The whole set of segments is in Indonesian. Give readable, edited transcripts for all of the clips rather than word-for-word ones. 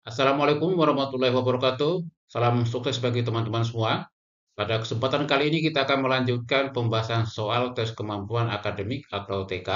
Assalamualaikum warahmatullahi wabarakatuh. Salam sukses bagi teman-teman semua. Pada kesempatan kali ini kita akan melanjutkan pembahasan soal tes kemampuan akademik atau TK,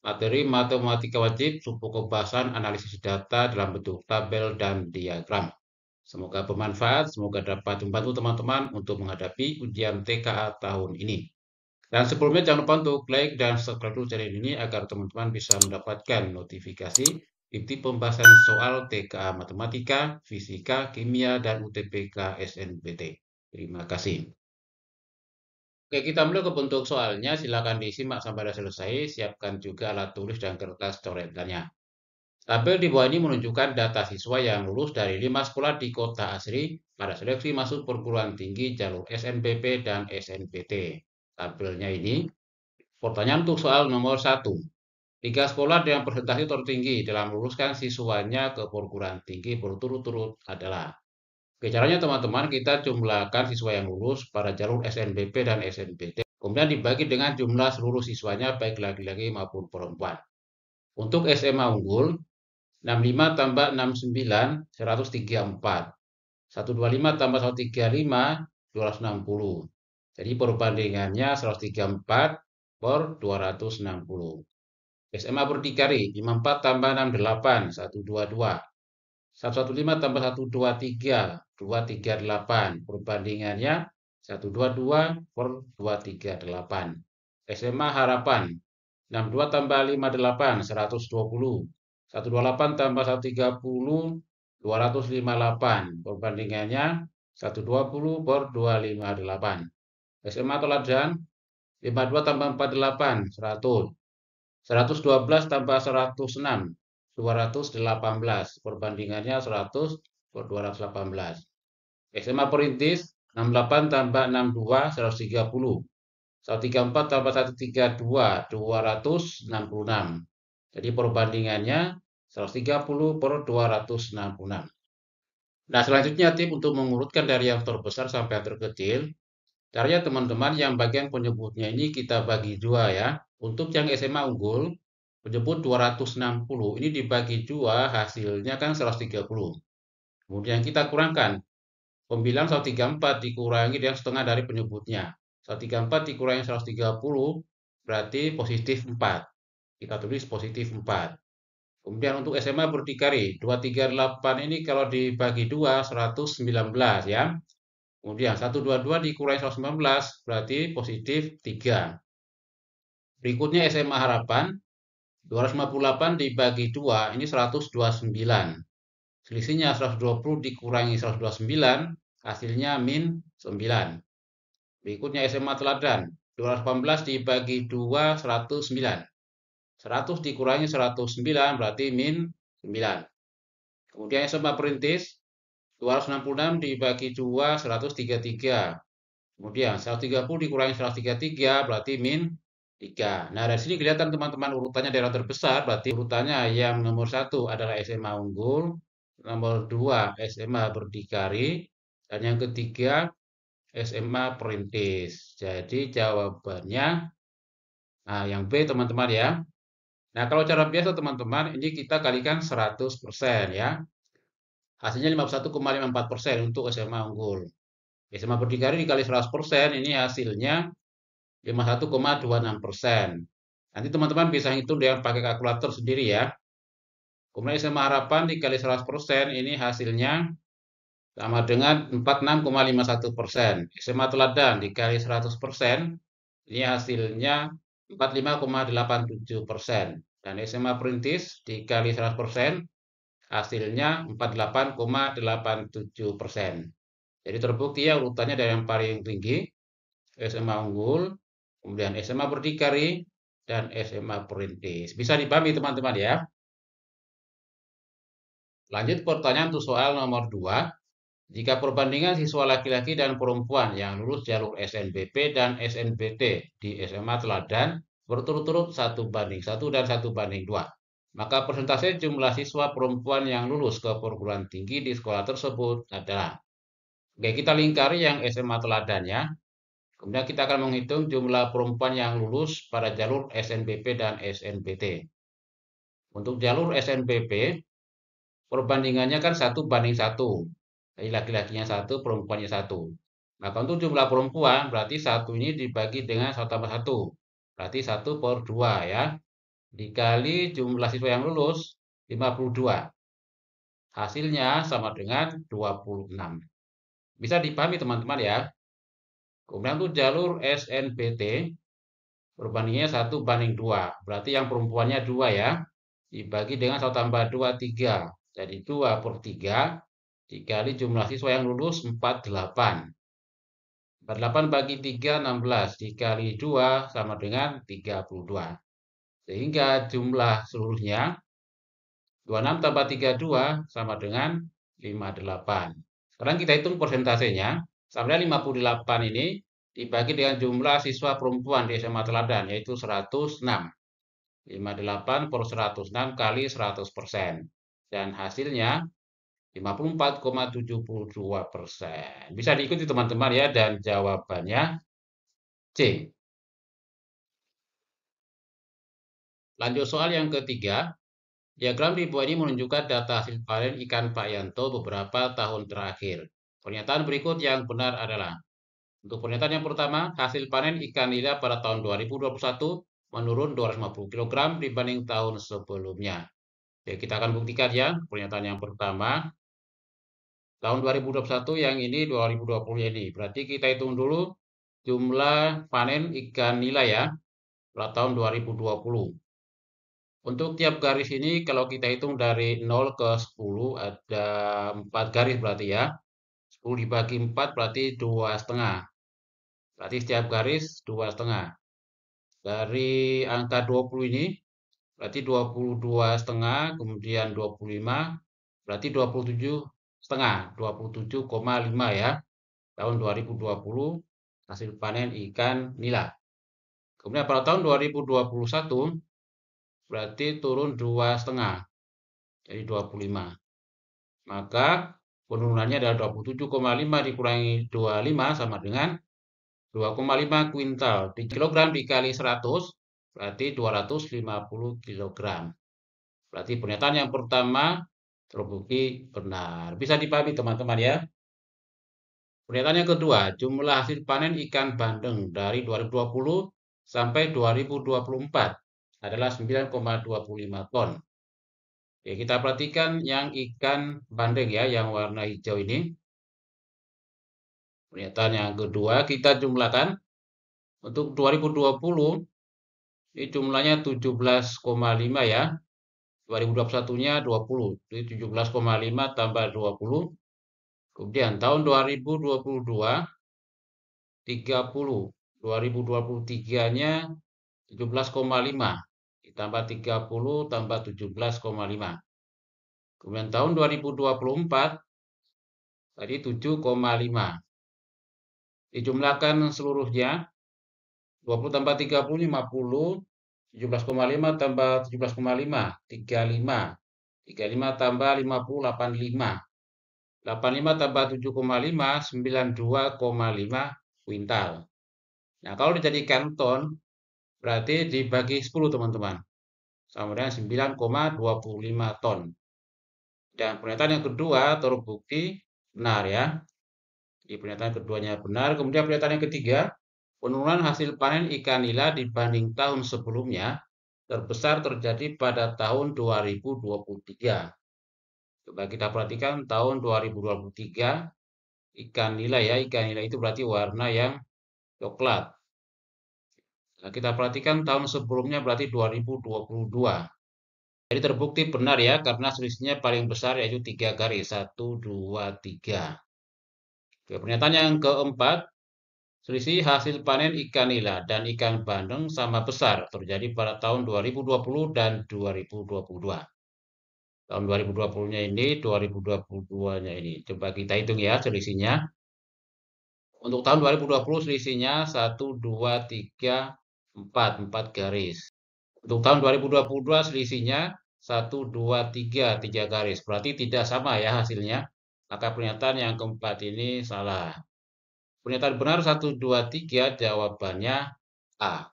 materi matematika wajib, subpokok bahasan analisis data dalam bentuk tabel dan diagram. Semoga bermanfaat, semoga dapat membantu teman-teman untuk menghadapi ujian TKA tahun ini. Dan sebelumnya jangan lupa untuk like dan subscribe dulu channel ini agar teman-teman bisa mendapatkan notifikasi ikuti pembahasan soal TKA Matematika, Fisika, Kimia, dan UTBK SNBT. Terima kasih. Oke, kita mulai ke bentuk soalnya. Silakan disimak sampai selesai. Siapkan juga alat tulis dan kertas coretannya. Tabel di bawah ini menunjukkan data siswa yang lulus dari 5 sekolah di kota asli pada seleksi masuk perguruan tinggi jalur SNBP dan SNBT. Tabelnya ini. Pertanyaan untuk soal nomor 1. 3 sekolah dengan presentasi tertinggi dalam meluluskan siswanya ke perguruan tinggi berturut-turut adalah. Oke, caranya teman-teman kita jumlahkan siswa yang lulus pada jalur SNBP dan SNBT, kemudian dibagi dengan jumlah seluruh siswanya baik laki-laki maupun perempuan. Untuk SMA unggul, 65 tambah 69, 134. 125 tambah 135, 260. Jadi perbandingannya 134 per 260. SMA berdikari, 54 tambah 68, 122. 115 tambah 123, 238. Perbandingannya 122 per 238. SMA Harapan, 62 tambah 58, 120. 128 tambah 130, 258. Perbandingannya 120 per 258. SMA Teladan, 52 tambah 48, 100. 112 tambah 106, 218. Perbandingannya 100 per 218. SMA Perintis, 68 tambah 62, 130. 134 tambah 132, 266. Jadi perbandingannya 130 per 266. Nah, selanjutnya tip untuk mengurutkan dari yang terbesar sampai yang terkecil. Caranya teman-teman yang bagian penyebutnya ini kita bagi dua ya. Untuk yang SMA unggul, penyebut 260. Ini dibagi dua, hasilnya kan 130. Kemudian kita kurangkan. Pembilang 134 dikurangi dengan setengah dari penyebutnya. 134 dikurangi 130, berarti positif 4. Kita tulis positif 4. Kemudian untuk SMA berdikari, 238 ini kalau dibagi 2, 119 ya. Kemudian 122 dikurangi 119, berarti positif 3. Berikutnya SMA Harapan, 258 dibagi 2, ini 129. Selisihnya 120 dikurangi 129, hasilnya min 9. Berikutnya SMA Teladan, 218 dibagi 2, 109. 100 dikurangi 109, berarti min 9. Kemudian SMA Perintis, 266 dibagi 2, 133. Kemudian 130 dikurangi 133, berarti min 3. Nah, dari sini kelihatan teman-teman urutannya daerah terbesar, berarti urutannya yang nomor 1 adalah SMA unggul, nomor 2 SMA berdikari, dan yang ketiga SMA perintis. Jadi jawabannya, nah yang B teman-teman ya. Nah, kalau cara biasa teman-teman, ini kita kalikan 100% ya. Hasilnya 51,54% untuk SMA unggul. SMA berdikari dikali 100%, ini hasilnya 51,26%. Nanti teman-teman bisa hitung dengan pakai kalkulator sendiri ya. Kemudian SMA harapan dikali 100%, ini hasilnya sama dengan 46,51%. SMA teladan dikali 100%, ini hasilnya 45,87%. Dan SMA perintis dikali 100%, hasilnya 48,87%. Jadi terbukti ya urutannya dari yang paling tinggi, SMA unggul, kemudian SMA berdikari, dan SMA perintis. Bisa dipahami teman-teman ya. Lanjut pertanyaan untuk soal nomor 2. Jika perbandingan siswa laki-laki dan perempuan yang lulus jalur SNBP dan SNBT di SMA Teladan berturut-turut 1:1 dan 1:2, maka persentase jumlah siswa perempuan yang lulus ke perguruan tinggi di sekolah tersebut adalah. Oke, kita lingkari yang SMA Teladan ya. Kemudian kita akan menghitung jumlah perempuan yang lulus pada jalur SNBP dan SNBT. Untuk jalur SNBP, Perbandingannya kan 1:1. Jadi laki-lakinya 1, perempuannya 1. Maka untuk jumlah perempuan berarti 1 ini dibagi dengan 1 tambah 1. Berarti 1/2 ya. Dikali jumlah siswa yang lulus 52. Hasilnya sama dengan 26. Bisa dipahami teman-teman ya. Kemudian untuk jalur SNBT perbandingannya 1:2. Berarti yang perempuannya 2 ya. Dibagi dengan 1 tambah 2, 3. Jadi 2/3 dikali jumlah siswa yang lulus 48. 48 bagi 3, 16. Dikali 2 sama dengan 32. Sehingga jumlah seluruhnya 26 tambah 32 sama dengan 58. Sekarang kita hitung persentasenya. Sama dengan 58 ini dibagi dengan jumlah siswa perempuan di SMA Teladan, yaitu 106. 58 per 106 kali 100%. Dan hasilnya 54,72%. Bisa diikuti teman-teman ya, dan jawabannya C. Lanjut soal yang ketiga. Diagram di bawah ini menunjukkan data hasil panen ikan Pak Yanto beberapa tahun terakhir. Pernyataan berikut yang benar adalah: untuk pernyataan yang pertama, hasil panen ikan nila pada tahun 2021 menurun 250 kg dibanding tahun sebelumnya. Oke, kita akan buktikan ya. Pernyataan yang pertama, tahun 2021 yang ini 2020 ini. Berarti kita hitung dulu jumlah panen ikan nila ya pada tahun 2020. Untuk tiap garis ini kalau kita hitung dari 0 ke 10 ada 4 garis berarti ya. 10 dibagi 4 berarti 2,5. Berarti setiap garis 2,5. Dari angka 20 ini berarti 22,5, kemudian 25, berarti 27,5, 27,5 ya. Tahun 2020 hasil panen ikan nila. Kemudian pada tahun 2021 berarti turun 2,5, jadi 25. Maka penurunannya adalah 27,5 dikurangi 25 sama dengan 2,5 kuintal. Di kilogram dikali 100 berarti 250 kg. Berarti pernyataan yang pertama terbukti benar. Bisa dipahami teman-teman ya. Pernyataan yang kedua, jumlah hasil panen ikan bandeng dari 2020 sampai 2024 adalah 9,25 ton. Oke, kita perhatikan yang ikan bandeng ya, yang warna hijau ini. Pernyataan yang kedua, kita jumlahkan. Untuk 2020, ini jumlahnya 17,5 ya. 2021-nya 20, jadi 17,5 tambah 20. Kemudian tahun 2022, 30. 2023-nya 17,5. Ditambah 30 tambah 17,5. Kemudian tahun 2024 tadi 7,5. Dijumlahkan seluruhnya 20 tambah 30 50, 17,5 tambah 17,5 35. 35 tambah 50 85. 85 tambah 7,5 92,5 kuintal. Nah, kalau dijadikan ton berarti dibagi 10 teman-teman. Sama dengan 9,25 ton. Dan pernyataan yang kedua terbukti benar ya. Jadi pernyataan keduanya benar. Kemudian pernyataan yang ketiga, penurunan hasil panen ikan nila dibanding tahun sebelumnya terbesar terjadi pada tahun 2023. Coba kita perhatikan tahun 2023 ikan nila ya. Ikan nila itu berarti warna yang coklat. Nah, kita perhatikan tahun sebelumnya berarti 2022. Jadi terbukti benar ya, karena selisihnya paling besar yaitu 3 garis. 1, 2, 3. Oke, pernyataan yang keempat, selisih hasil panen ikan nila dan ikan bandeng sama besar terjadi pada tahun 2020 dan 2022. Tahun 2020-nya ini, 2022-nya ini. Coba kita hitung ya selisihnya. Untuk tahun 2020 selisihnya 1, 2, 3, 4. 4 garis. Untuk tahun 2022 selisihnya 1, 2, 3. 3 garis. Berarti tidak sama ya hasilnya. Maka pernyataan yang keempat ini salah. Pernyataan benar 1, 2, 3 jawabannya A.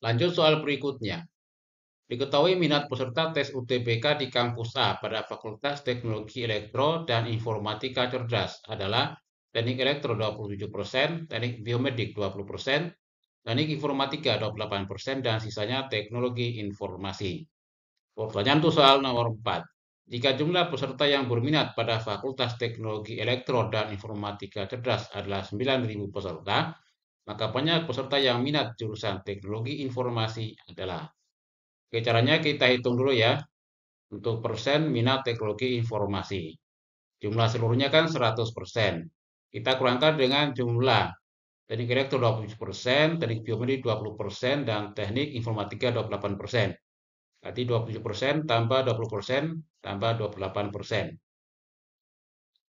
Lanjut soal berikutnya. Diketahui minat peserta tes UTBK di kampus A pada Fakultas Teknologi Elektro dan Informatika Cerdas adalah Teknik Elektro 27%, Teknik Biomedik 20%, Teknik Informatika 28%, dan sisanya Teknologi Informasi. Pertanyaan untuk soal nomor 4. Jika jumlah peserta yang berminat pada Fakultas Teknologi Elektro dan Informatika Cerdas adalah 9.000 peserta, maka banyak peserta yang minat jurusan Teknologi Informasi adalah. Oke, caranya kita hitung dulu ya. Untuk persen minat teknologi informasi. Jumlah seluruhnya kan 100%. Kita kurangkan dengan jumlah teknik elektro 27%, teknik biomedis 20%, dan teknik informatika 28%. Berarti 27% tambah 20% tambah 28%.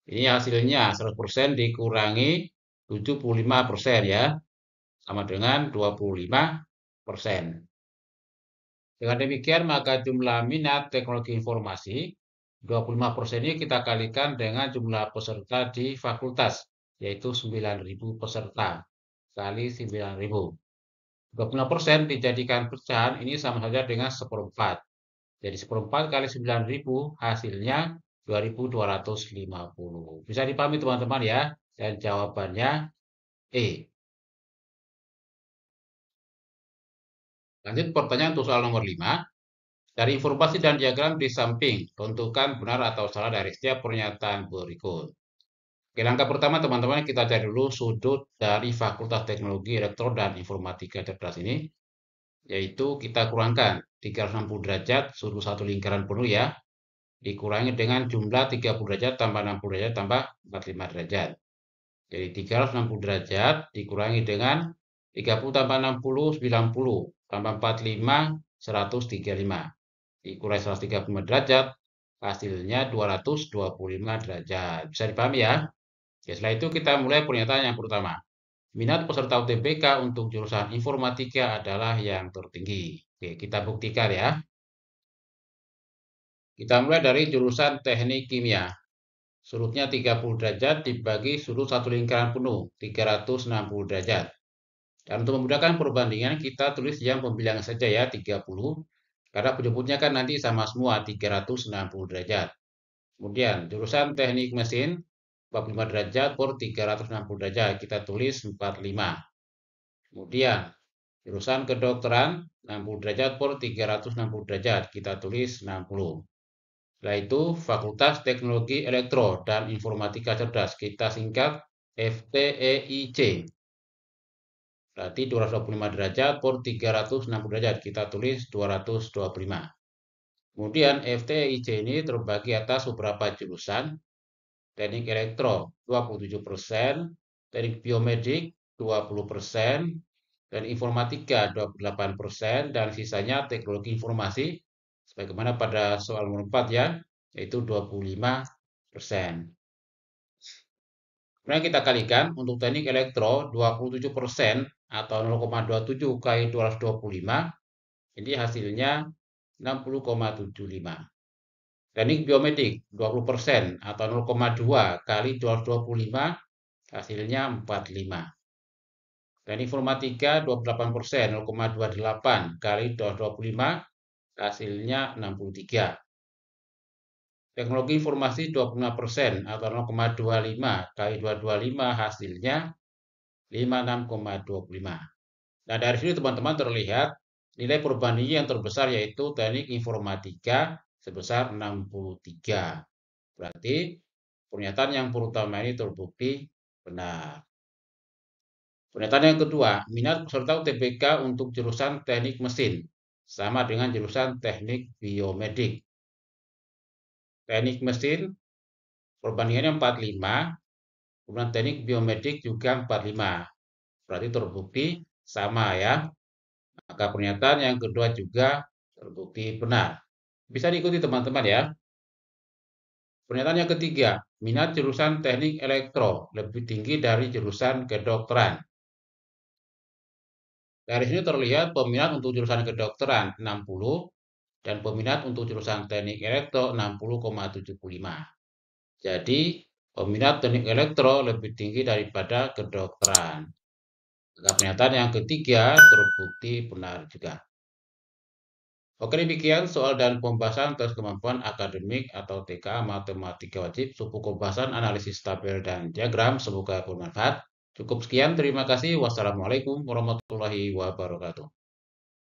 Ini hasilnya 100% dikurangi 75% ya. Sama dengan 25%. Dengan demikian, maka jumlah minat teknologi informasi 25% ini kita kalikan dengan jumlah peserta di fakultas, yaitu 9.000 peserta kali 9.000. 25% dijadikan pecahan ini sama saja dengan seperempat. Jadi seperempat kali 9.000 hasilnya 2.250. Bisa dipahami teman-teman ya? Dan jawabannya E. Lanjut pertanyaan untuk soal nomor 5. Dari informasi dan diagram di samping, tentukan benar atau salah dari setiap pernyataan berikut. Oke, langkah pertama teman-teman kita cari dulu sudut dari Fakultas Teknologi Elektro dan Informatika Cerdas ini, yaitu kita kurangkan 360 derajat sudut satu lingkaran penuh ya, dikurangi dengan jumlah 30 derajat tambah 60 derajat tambah 45 derajat. Jadi 360 derajat dikurangi dengan 30 tambah 60, 90, tambah 45, 135. Dikurangi 135 derajat, hasilnya 225 derajat. Bisa dipahami ya? Oke, setelah itu kita mulai pernyataan yang pertama. Minat peserta UTBK untuk jurusan informatika adalah yang tertinggi. Oke, kita buktikan ya. Kita mulai dari jurusan teknik kimia. Sudutnya 30 derajat dibagi sudut satu lingkaran penuh, 360 derajat. Dan untuk memudahkan perbandingan, kita tulis yang pembilangan saja ya, 30. Karena penyebutnya kan nanti sama semua, 360 derajat. Kemudian jurusan teknik mesin 45 derajat per 360 derajat, kita tulis 45. Kemudian jurusan kedokteran 60 derajat per 360 derajat, kita tulis 60. Setelah itu Fakultas Teknologi Elektro dan Informatika Cerdas, kita singkat FTEIC. Berarti 225 derajat per 360 derajat, kita tulis 225. Kemudian FTIC ini terbagi atas beberapa jurusan. Teknik elektro 27%, teknik biomedik 20%, dan informatika 28%, dan sisanya teknologi informasi, sebagaimana pada soal nomor 4 ya, yaitu 25%. Kemudian kita kalikan untuk teknik elektro 27% atau 0,27 kali 225, ini hasilnya 60,75. Teknik biomedik 20% atau 0,2 kali 225 hasilnya 45. Teknik informatika 28% 0,28 kali 225 hasilnya 63. Teknologi informasi 25% atau 0,25 kali 225 hasilnya 56,25. Nah, dari sini teman-teman terlihat nilai perbandingan yang terbesar yaitu teknik informatika sebesar 63. Berarti pernyataan yang pertama ini terbukti benar. Pernyataan yang kedua, minat peserta UTBK untuk jurusan teknik mesin sama dengan jurusan teknik biomedik. Teknik mesin perbandingannya 45, kemudian teknik biomedik juga 45. Berarti terbukti sama ya. Maka pernyataan yang kedua juga terbukti benar. Bisa diikuti teman-teman ya. Pernyataan yang ketiga, minat jurusan teknik elektro lebih tinggi dari jurusan kedokteran. Dari sini terlihat peminat untuk jurusan kedokteran 60 dan peminat untuk jurusan teknik elektro 60,75. Jadi, peminat teknik elektro lebih tinggi daripada kedokteran. Maka pernyataan yang ketiga terbukti benar juga. Oke, demikian soal dan pembahasan tes kemampuan akademik atau TK Matematika Wajib, suku pembahasan analisis tabel dan diagram. Semoga bermanfaat. Cukup sekian, terima kasih. Wassalamualaikum warahmatullahi wabarakatuh.